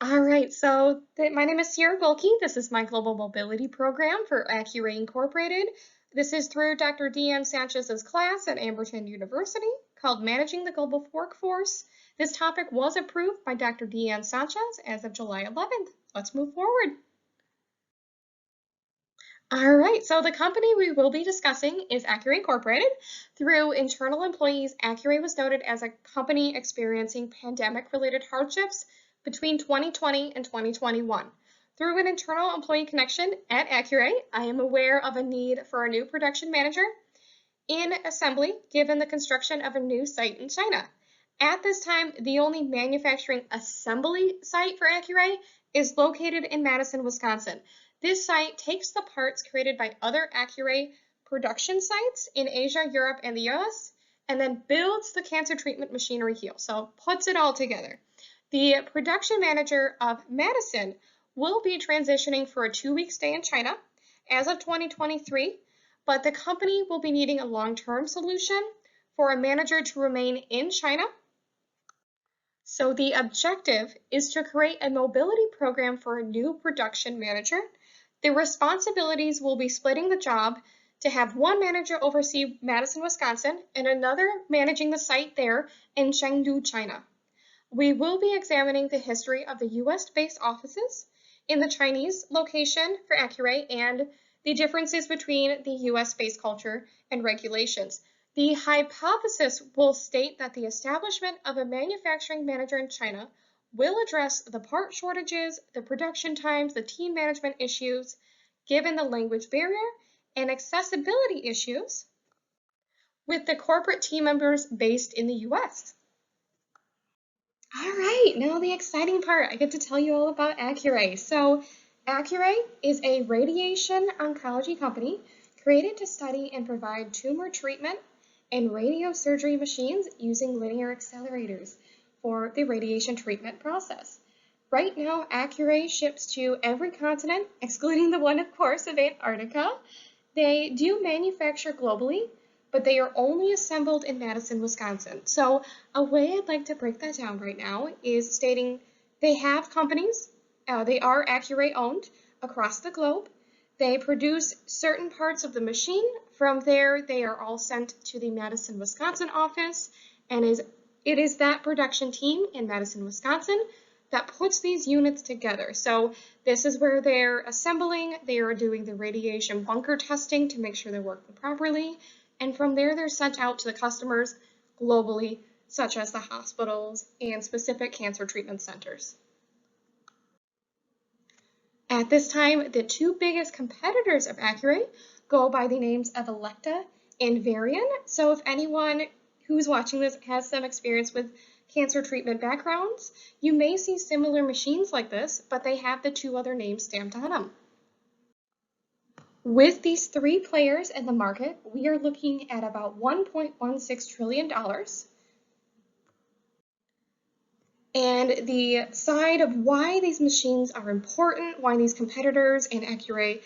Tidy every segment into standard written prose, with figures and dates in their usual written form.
All right, my name is Sierra Wilke. This is my global mobility program for Accuray Incorporated. This is through Dr. Deanne Sanchez's class at Amberton University called Managing the Global Workforce. This topic was approved by Dr. Deanne Sanchez as of July 11th. Let's move forward. All right, so the company we will be discussing is Accuray Incorporated. Through internal employees, Accuray was noted as a company experiencing pandemic-related hardships between 2020 and 2021. Through an internal employee connection at Accuray, I am aware of a need for a new production manager in assembly given the construction of a new site in China. At this time, the only manufacturing assembly site for Accuray is located in Madison, Wisconsin. This site takes the parts created by other Accuray production sites in Asia, Europe, and the US, and then builds the cancer treatment machinery here, so puts it all together. The production manager of Madison will be transitioning for a 2-week stay in China as of 2023, but the company will be needing a long-term solution for a manager to remain in China. So the objective is to create a mobility program for a new production manager. The responsibilities will be splitting the job to have one manager oversee Madison, Wisconsin, and another managing the site there in Chengdu, China. We will be examining the history of the US-based offices in the Chinese location for Accuray and the differences between the US-based culture and regulations. The hypothesis will state that the establishment of a manufacturing manager in China will address the part shortages, the production times, the team management issues, given the language barrier and accessibility issues with the corporate team members based in the US. All right, now the exciting part. I get to tell you all about Accuray. So Accuray is a radiation oncology company created to study and provide tumor treatment and radiosurgery machines using linear accelerators for the radiation treatment process. Right now, Accuray ships to every continent, excluding the one, of course, of Antarctica. They do manufacture globally, but they are only assembled in Madison, Wisconsin. So a way I'd like to break that down right now is stating they have companies, they are Accuray owned across the globe. They produce certain parts of the machine. From there, they are all sent to the Madison, Wisconsin office, and it is that production team in Madison, Wisconsin that puts these units together. So this is where they're assembling, they are doing the radiation bunker testing to make sure they're working properly, and from there they're sent out to the customers globally, such as the hospitals and specific cancer treatment centers. At this time, the two biggest competitors of Accuray go by the names of Elekta and Varian. So if anyone who's watching this has some experience with cancer treatment backgrounds, you may see similar machines like this, but they have the two other names stamped on them. With these three players in the market, we are looking at about $1.16 trillion. And the side of why these machines are important, why these competitors and Accuray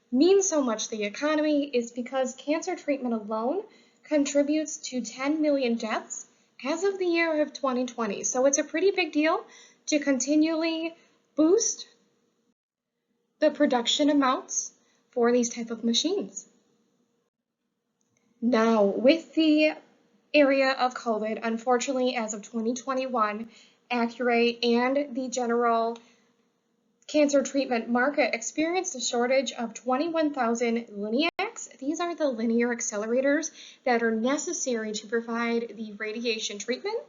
mean so much to the economy is because cancer treatment alone contributes to 10 million deaths as of the year of 2020. So it's a pretty big deal to continually boost the production amounts for these type of machines. Now, with the area of COVID, unfortunately, as of 2021, Accuray and the general cancer treatment market experienced a shortage of 21,000 Liniacs. These are the linear accelerators that are necessary to provide the radiation treatment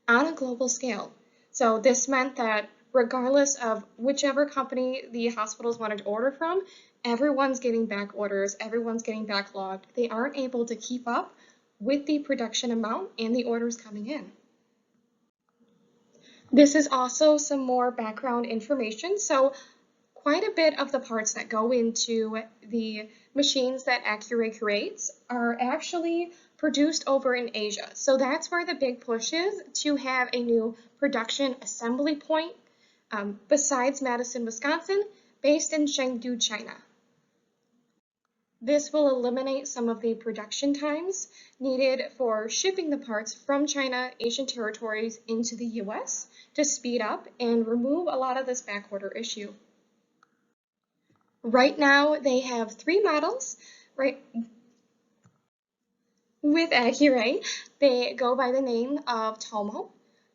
on a global scale. So this meant that regardless of whichever company the hospitals wanted to order from, everyone's getting back orders, everyone's getting backlogged. They aren't able to keep up with the production amount and the orders coming in. This is also some more background information. So quite a bit of the parts that go into the machines that Accuray creates are actually produced over in Asia. So that's where the big push is, to have a new production assembly point besides Madison, Wisconsin, based in Chengdu, China. This will eliminate some of the production times needed for shipping the parts from China, Asian territories into the US to speed up and remove a lot of this backorder issue. Right now, they have 3 models, right? With Accuray, they go by the name of Tomo.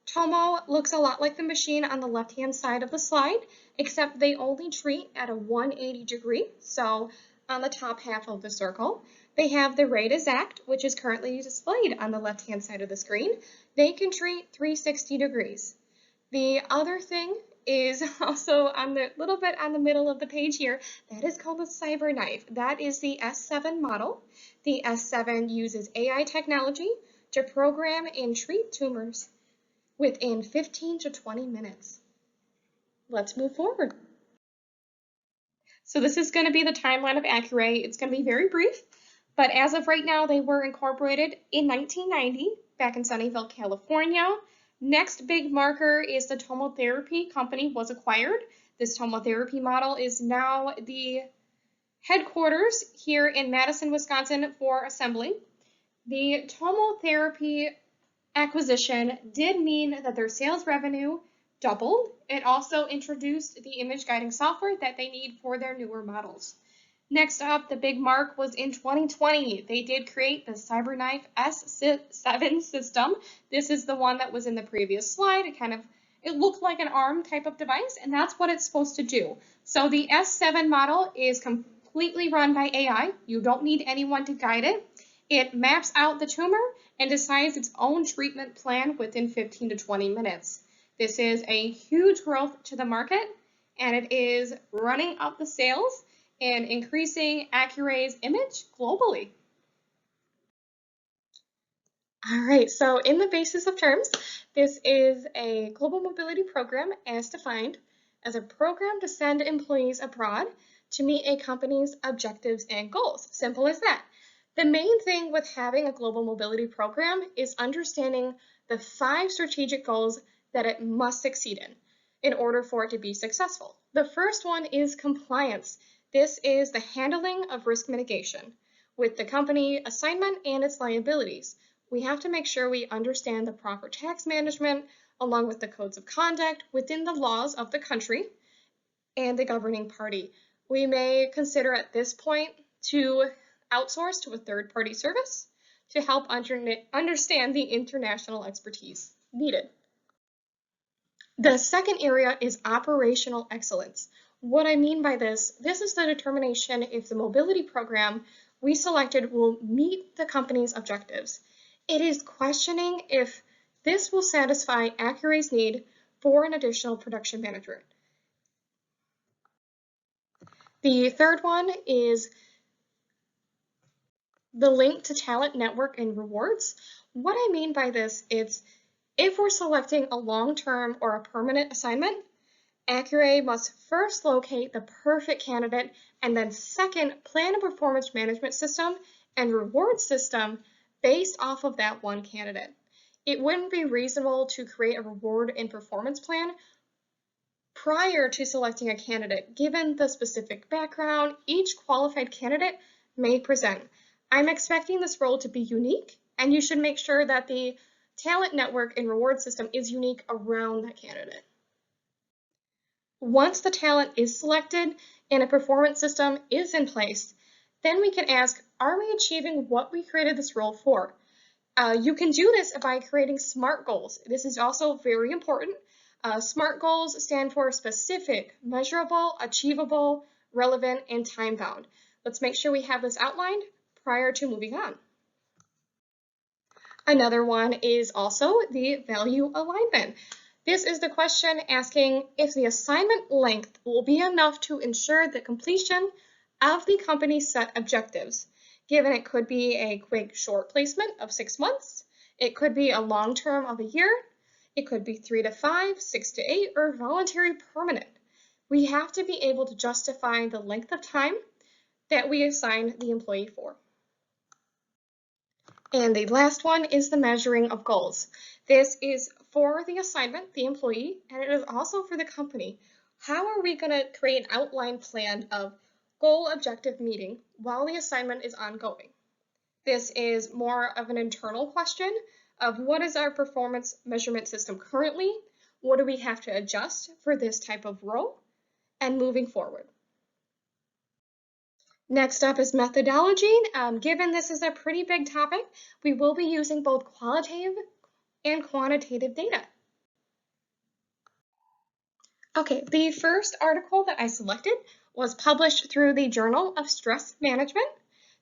Tomo looks a lot like the machine on the left-hand side of the slide, except they only treat at a 180 degree, so on the top half of the circle. They have the rate exact, which is currently displayed on the left-hand side of the screen. They can treat 360 degrees. The other thing is also on the little bit on the middle of the page here, that is called a CyberKnife. That is the S7 model. The S7 uses AI technology to program and treat tumors within 15 to 20 minutes. Let's move forward. So this is going to be the timeline of Accuray. It's going to be very brief, but as of right now, they were incorporated in 1990 back in Sunnyvale, California. Next big marker is the tomotherapy company was acquired. This tomotherapy model is now the headquarters here in Madison, Wisconsin for assembly. The tomotherapy acquisition did mean that their sales revenue doubled. It also introduced the image guiding software that they need for their newer models. Next up, the big mark was in 2020. They did create the CyberKnife S7 system. This is the one that was in the previous slide. It looked like an ARM type of device, and that's what it's supposed to do. So the S7 model is completely run by AI. You don't need anyone to guide it. It maps out the tumor and decides its own treatment plan within 15 to 20 minutes. This is a huge growth to the market, and it is running up the sales and increasing Accuray's image globally. All right, so in the basis of terms, this is a global mobility program as defined as a program to send employees abroad to meet a company's objectives and goals. Simple as that. The main thing with having a global mobility program is understanding the 5 strategic goals that it must succeed in order for it to be successful. The first one is compliance. This is the handling of risk mitigation with the company assignment and its liabilities. We have to make sure we understand the proper tax management along with the codes of conduct within the laws of the country and the governing party. We may consider at this point to outsource to a third-party service to help understand the international expertise needed. The second area is operational excellence. What I mean by this is the determination if the mobility program we selected will meet the company's objectives. It is questioning if this will satisfy Accuray's need for an additional production manager. The third one is the link to talent network and rewards. What I mean by this is if we're selecting a long-term or a permanent assignment, Accuray must first locate the perfect candidate and then second, plan a performance management system and reward system based off of that one candidate. It wouldn't be reasonable to create a reward and performance plan prior to selecting a candidate, given the specific background each qualified candidate may present. I'm expecting this role to be unique, and you should make sure that the talent network and reward system is unique around that candidate. Once the talent is selected and a performance system is in place, then we can ask, are we achieving what we created this role for? You can do this by creating SMART goals. This is also very important. SMART goals stand for specific, measurable, achievable, relevant, and time-bound. Let's make sure we have this outlined prior to moving on. Another one is also the value alignment. This is the question asking if the assignment length will be enough to ensure the completion of the company's set objectives. Given it could be a quick short placement of 6 months, it could be a long term of a year, it could be 3 to 5, 6 to 8, or voluntary permanent. We have to be able to justify the length of time that we assign the employee for. And the last one is the measuring of goals. This is for the assignment, the employee, and it is also for the company. How are we going to create an outline plan of goal objective meeting while the assignment is ongoing. This is more of an internal question of what is our performance measurement system currently, what do we have to adjust for this type of role, and moving forward. Next up is methodology. Given this is a pretty big topic, we will be using both qualitative and quantitative data. Okay, the first article that I selected was published through the Journal of Stress Management.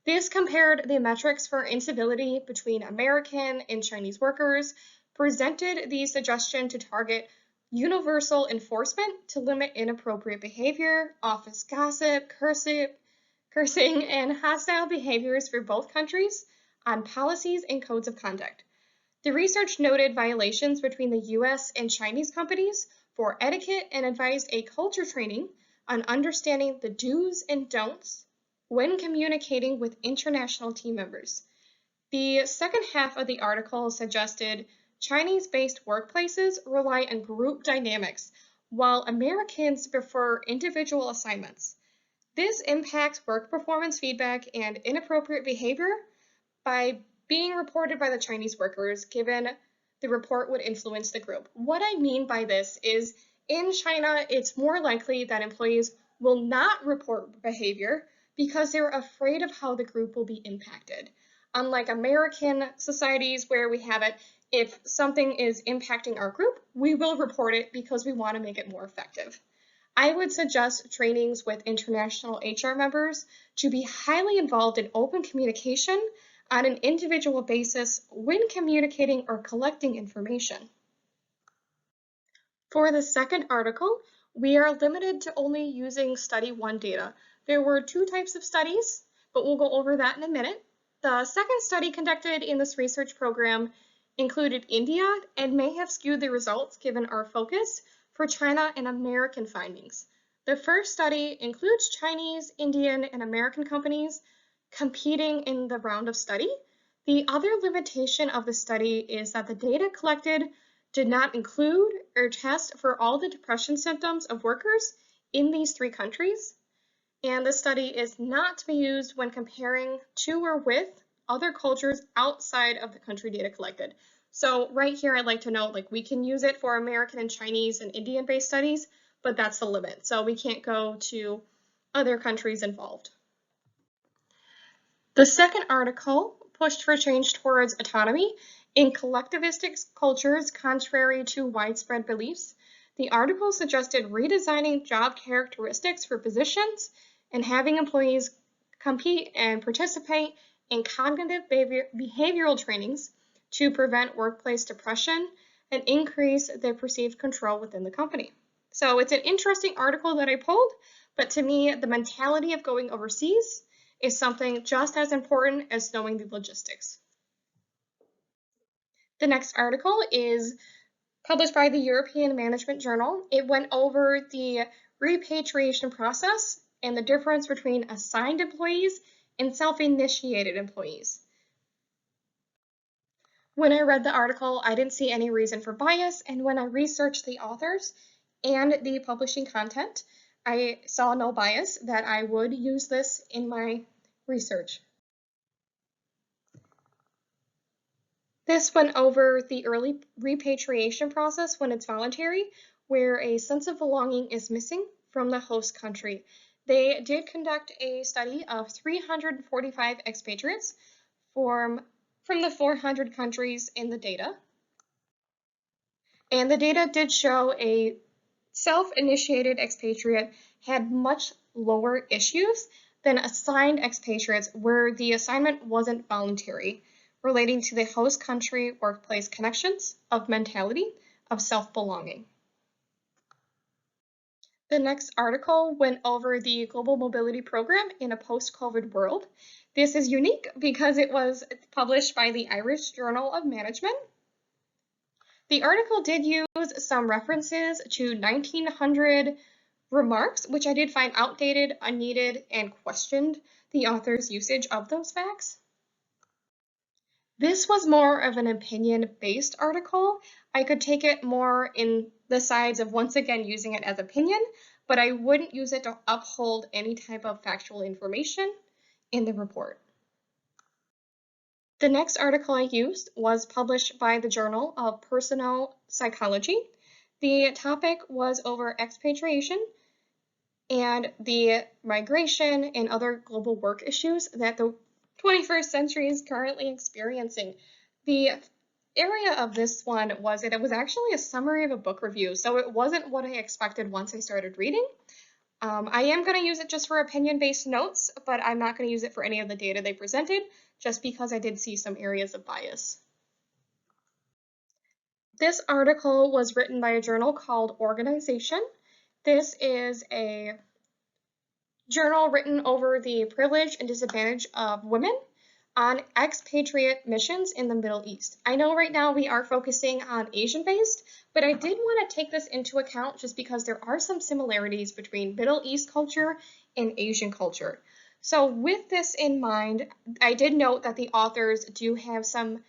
This compared the metrics for incivility between American and Chinese workers, presented the suggestion to target universal enforcement to limit inappropriate behavior, office gossip, cursing, and hostile behaviors for both countries on policies and codes of conduct. The research noted violations between the US and Chinese companies for etiquette and advised a culture training on understanding the do's and don'ts when communicating with international team members. The second half of the article suggested Chinese-based workplaces rely on group dynamics, while Americans prefer individual assignments. This impacts work performance feedback and inappropriate behavior by being reported by the Chinese workers, given the report would influence the group. What I mean by this is in China, it's more likely that employees will not report behavior because they're afraid of how the group will be impacted. Unlike American societies where we have it, if something is impacting our group, we will report it because we want to make it more effective. I would suggest trainings with international HR members to be highly involved in open communication on an individual basis when communicating or collecting information. For the second article, we are limited to only using study 1 data. There were 2 types of studies, but we'll go over that in a minute. The second study conducted in this research program included India and may have skewed the results given our focus for China and American findings. The first study includes Chinese, Indian, and American companies competing in the round of study. The other limitation of the study is that the data collected did not include or test for all the depression symptoms of workers in these 3 countries, and the study is not to be used when comparing to or with other cultures outside of the country data collected. So right here, I'd like to note, we can use it for American and Chinese and Indian-based studies, but that's the limit. So we can't go to other countries involved. The second article pushed for change towards autonomy in collectivistic cultures contrary to widespread beliefs. The article suggested redesigning job characteristics for positions and having employees compete and participate in cognitive behavioral trainings to prevent workplace depression and increase their perceived control within the company. So it's an interesting article that I pulled, but to me, the mentality of going overseas is something just as important as knowing the logistics. The next article is published by the European Management Journal. It went over the repatriation process and the difference between assigned employees and self-initiated employees. When I read the article, I didn't see any reason for bias, and when I researched the authors and the publishing content, I saw no bias that I would use this in my research. This went over the early repatriation process when it's voluntary, where a sense of belonging is missing from the host country. They did conduct a study of 345 expatriates from the 400 countries in the data. And the data did show a self-initiated expatriate had much lower issues than assigned expatriates where the assignment wasn't voluntary, relating to the host country workplace connections of mentality of self-belonging. The next article went over the global mobility program in a post-COVID world. This is unique because it was published by the Irish Journal of Management. The article did use some references to 1900 remarks, which I did find outdated, unneeded, and questioned the author's usage of those facts. This was more of an opinion-based article. I could take it more in the sides of once again using it as opinion, but I wouldn't use it to uphold any type of factual information in the report. The next article I used was published by the Journal of Personal Psychology. The topic was over expatriation and the migration and other global work issues that the 21st century is currently experiencing. The area of this one was that it was actually a summary of a book review, so it wasn't what I expected once I started reading. I am going to use it just for opinion-based notes, but I'm not going to use it for any of the data they presented, just because I did see some areas of bias. This article was written by a journal called Organization. This is a journal written over the privilege and disadvantage of women on expatriate missions in the Middle East. I know right now we are focusing on Asian-based, but I did want to take this into account just because there are some similarities between Middle East culture and Asian culture. So with this in mind, I did note that the authors do have some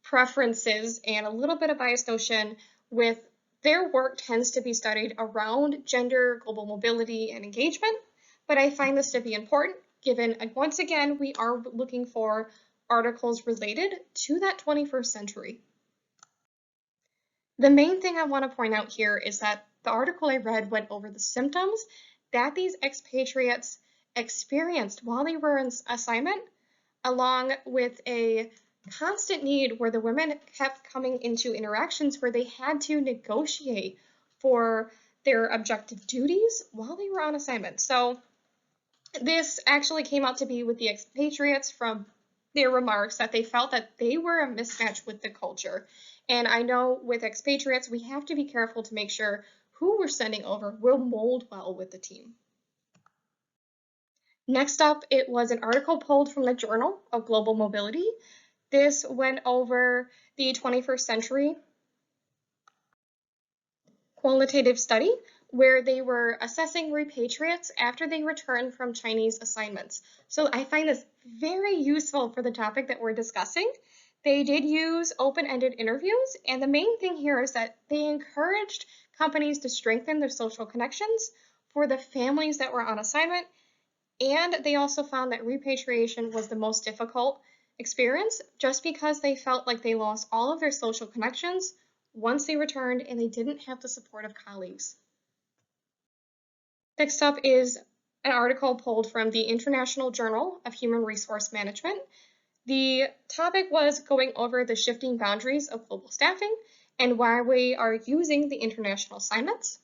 preferences and a little bit of bias notion with their work tends to be studied around gender, global mobility, and engagement, but I find this to be important given, once again, we are looking for articles related to that 21st century. The main thing I want to point out here is that the article I read went over the symptoms that these expatriates experienced while they were on assignment, along with a constant need where the women kept coming into interactions where they had to negotiate for their objective duties while they were on assignment. So this actually came out to be with the expatriates from their remarks that they felt that they were a mismatch with the culture. And I know with expatriates, we have to be careful to make sure who we're sending over will mold well with the team. Next up, it was an article pulled from the Journal of Global Mobility. This went over the 21st century qualitative study where they were assessing repatriates after they returned from Chinese assignments. So I find this very useful for the topic that we're discussing. They did use open-ended interviews, and the main thing here is that they encouraged companies to strengthen their social connections for the families that were on assignment, and they also found that repatriation was the most difficult experience just because they felt like they lost all of their social connections once they returned and they didn't have the support of colleagues. Next up is an article pulled from the International Journal of Human Resource Management. The topic was going over the shifting boundaries of global staffing and why we are using the international assignments.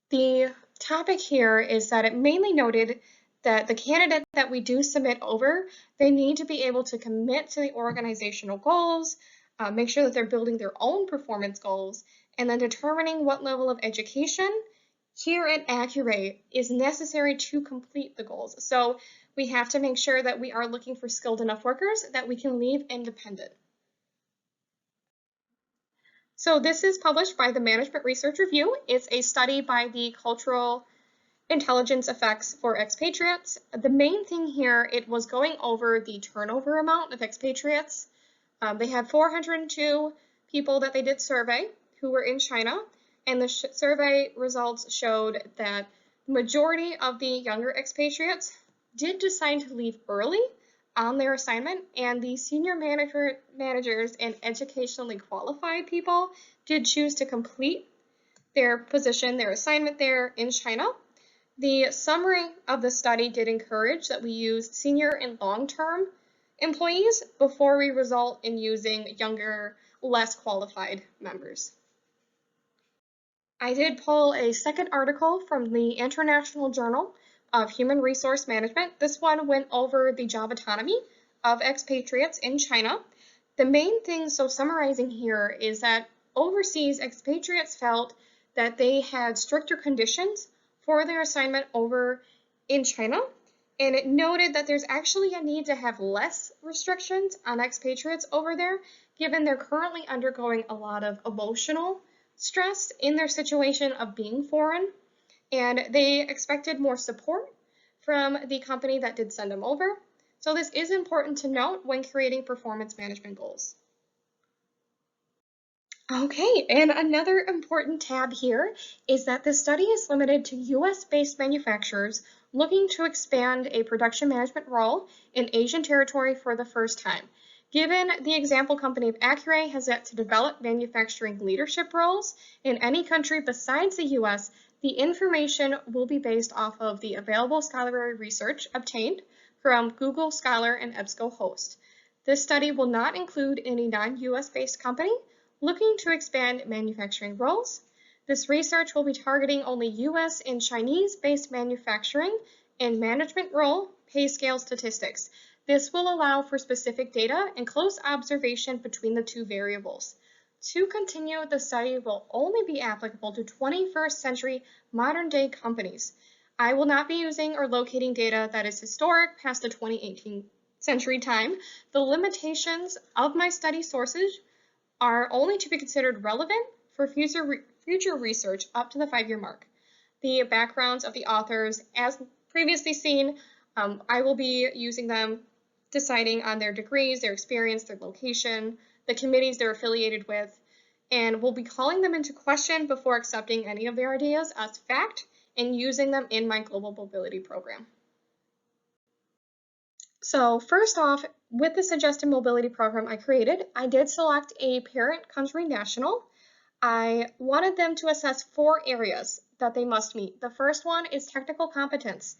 The topic here is that it mainly noted that the candidate that we do submit over, they need to be able to commit to the organizational goals, make sure that they're building their own performance goals, and then determining what level of education here at Accurate is necessary to complete the goals. So we have to make sure that we are looking for skilled enough workers that we can leave independent. So this is published by the Management Research Review. It's a study by the Cultural Intelligence Effects for Expatriates. The main thing here, it was going over the turnover amount of expatriates. They had 402 people that they did survey who were in China, and the survey results showed that the majority of the younger expatriates did decide to leave early on their assignment, and the senior managers and educationally qualified people did choose to complete their position, their assignment there in China. The summary of the study did encourage that we use senior and long-term employees before we result in using younger, less qualified members. I did pull a second article from the International Journal of Human Resource Management. This one went over the job autonomy of expatriates in China. The main thing, so summarizing here, is that overseas expatriates felt that they had stricter conditions for their assignment over in China, and it noted that there's actually a need to have less restrictions on expatriates over there, given they're currently undergoing a lot of emotional stress in their situation of being foreign, and they expected more support from the company that did send them over. So this is important to note when creating performance management goals. Okay, and another important tab here is that this study is limited to US-based manufacturers looking to expand a production management role in Asian territory for the first time. Given the example company of Accuray has yet to develop manufacturing leadership roles in any country besides the US, the information will be based off of the available scholarly research obtained from Google Scholar and EBSCOhost. This study will not include any non-US based company looking to expand manufacturing roles. This research will be targeting only US and Chinese-based manufacturing and management role pay scale statistics. This will allow for specific data and close observation between the two variables. To continue, the study will only be applicable to 21st century modern day companies. I will not be using or locating data that is historic past the 2018 century time. The limitations of my study sources are only to be considered relevant for future research up to the 5-year mark. The backgrounds of the authors, as previously seen, I will be using them deciding on their degrees, their experience, their location, the committees they're affiliated with, and we'll be calling them into question before accepting any of their ideas as fact and using them in my global mobility program. So first off, with the suggested mobility program I created, I did select a parent country national. I wanted them to assess 4 areas that they must meet. The first one is technical competence.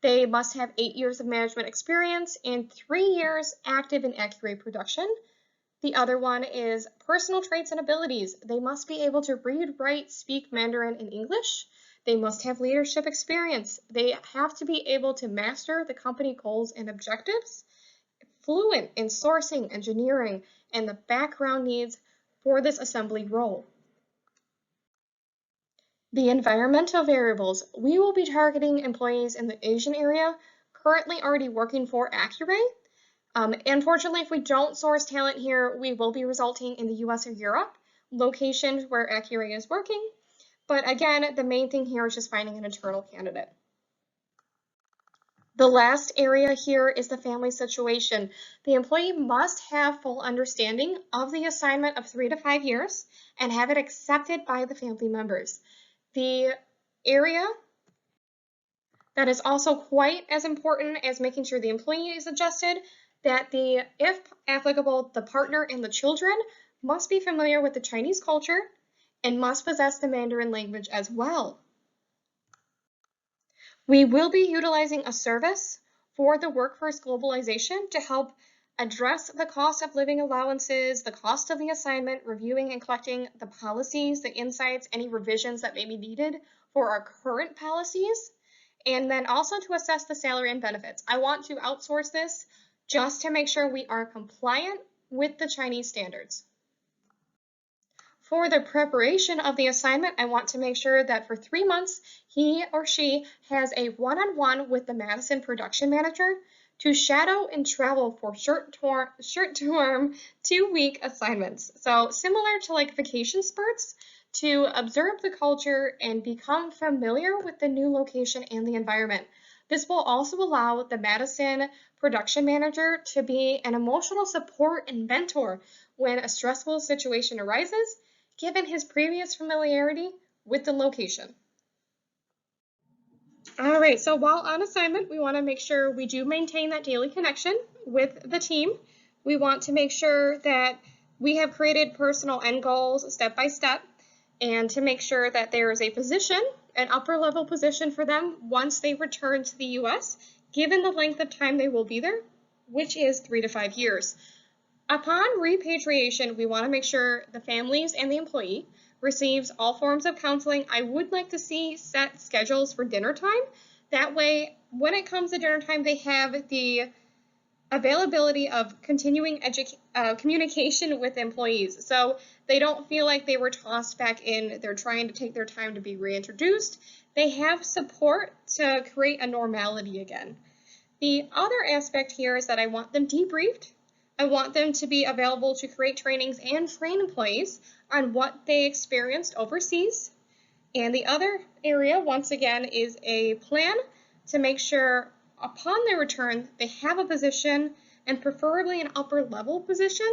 They must have 8 years of management experience and 3 years active in Accuray production. The other one is personal traits and abilities. They must be able to read, write, speak Mandarin and English. They must have leadership experience. They have to be able to master the company goals and objectives, fluent in sourcing, engineering, and the background needs for this assembly role. The environmental variables. We will be targeting employees in the Asian area currently already working for Accuray. Unfortunately, if we don't source talent here, we will be resulting in the US or Europe, locations where Accuray is working. But again, the main thing here is just finding an internal candidate. The last area here is the family situation. The employee must have full understanding of the assignment of 3 to 5 years and have it accepted by the family members. The area that is also quite as important as making sure the employee is adjusted, that if applicable, the partner and the children must be familiar with the Chinese culture and must possess the Mandarin language as well. We will be utilizing a service for the workforce globalization to help address the cost of living allowances, the cost of the assignment, reviewing and collecting the policies, the insights, any revisions that may be needed for our current policies, and then also to assess the salary and benefits. I want to outsource this just to make sure we are compliant with the Chinese standards. For the preparation of the assignment, I want to make sure that for 3 months, he or she has a one-on-one with the Madison production manager to shadow and travel for short-term 2-week assignments. So similar to like vacation spurts, to observe the culture and become familiar with the new location and the environment. This will also allow the Madison production manager to be an emotional support and mentor when a stressful situation arises, given his previous familiarity with the location. All right, so while on assignment, we want to make sure we do maintain that daily connection with the team. We want to make sure that we have created personal end goals step by step, and to make sure that there is a position, an upper level position for them once they return to the US, given the length of time they will be there, which is 3 to 5 years. Upon repatriation, we want to make sure the families and the employee receives all forms of counseling. I would like to see set schedules for dinner time. That way, when it comes to dinner time, they have the availability of continuing communication with employees. So they don't feel like they were tossed back in. They're trying to take their time to be reintroduced. They have support to create a normality again. The other aspect here is that I want them debriefed. I want them to be available to create trainings and train employees on what they experienced overseas. And the other area, once again, is a plan to make sure upon their return, they have a position, and preferably an upper level position,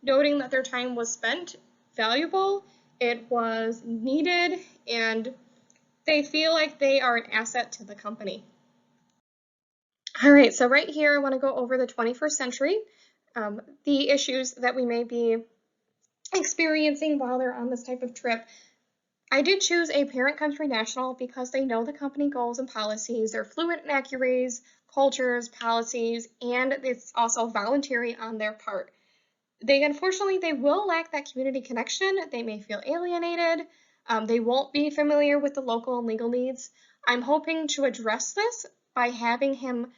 noting that their time was spent valuable, it was needed, and they feel like they are an asset to the company. All right, so right here, I want to go over the 21st century, the issues that we may be experiencing while they're on this type of trip. I did choose a parent country national because they know the company goals and policies. They're fluent in Accuray's cultures, policies, and it's also voluntary on their part. Unfortunately, they will lack that community connection. They may feel alienated. They won't be familiar with the local and legal needs. I'm hoping to address this by having him,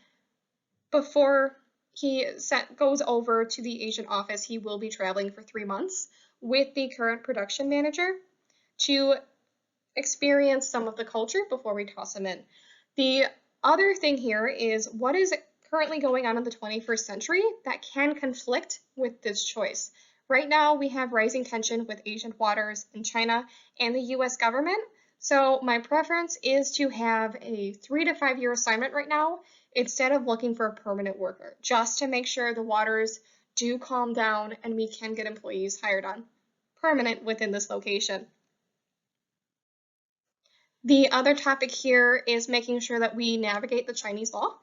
before he goes over to the Asian office, he will be traveling for 3 months with the current production manager to experience some of the culture before we toss him in. The other thing here is what is currently going on in the 21st century that can conflict with this choice. Right now, we have rising tension with Asian waters in China and the US government. So my preference is to have a 3 to 5 year assignment right now instead of looking for a permanent worker, just to make sure the waters do calm down and we can get employees hired on permanent within this location. The other topic here is making sure that we navigate the Chinese law.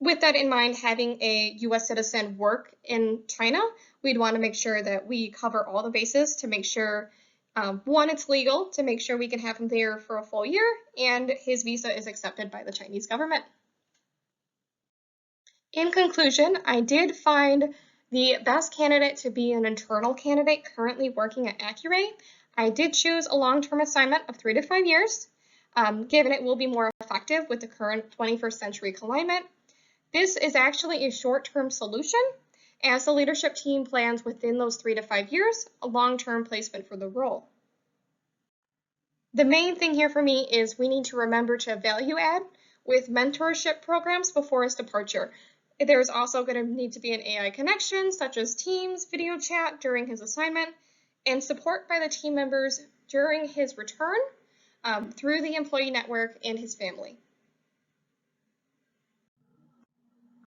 With that in mind, having a US citizen work in China, we'd want to make sure that we cover all the bases to make sure, one, it's legal, to make sure we can have him there for a full year, and his visa is accepted by the Chinese government. In conclusion, I did find the best candidate to be an internal candidate currently working at Accuray. I did choose a long-term assignment of 3 to 5 years, given it will be more effective with the current 21st century climate. This is actually a short-term solution as the leadership team plans within those 3 to 5 years a long-term placement for the role. The main thing here for me is we need to remember to value add with mentorship programs before his departure. There's also going to need to be an AI connection, such as Teams, video chat during his assignment, and support by the team members during his return through the employee network and his family.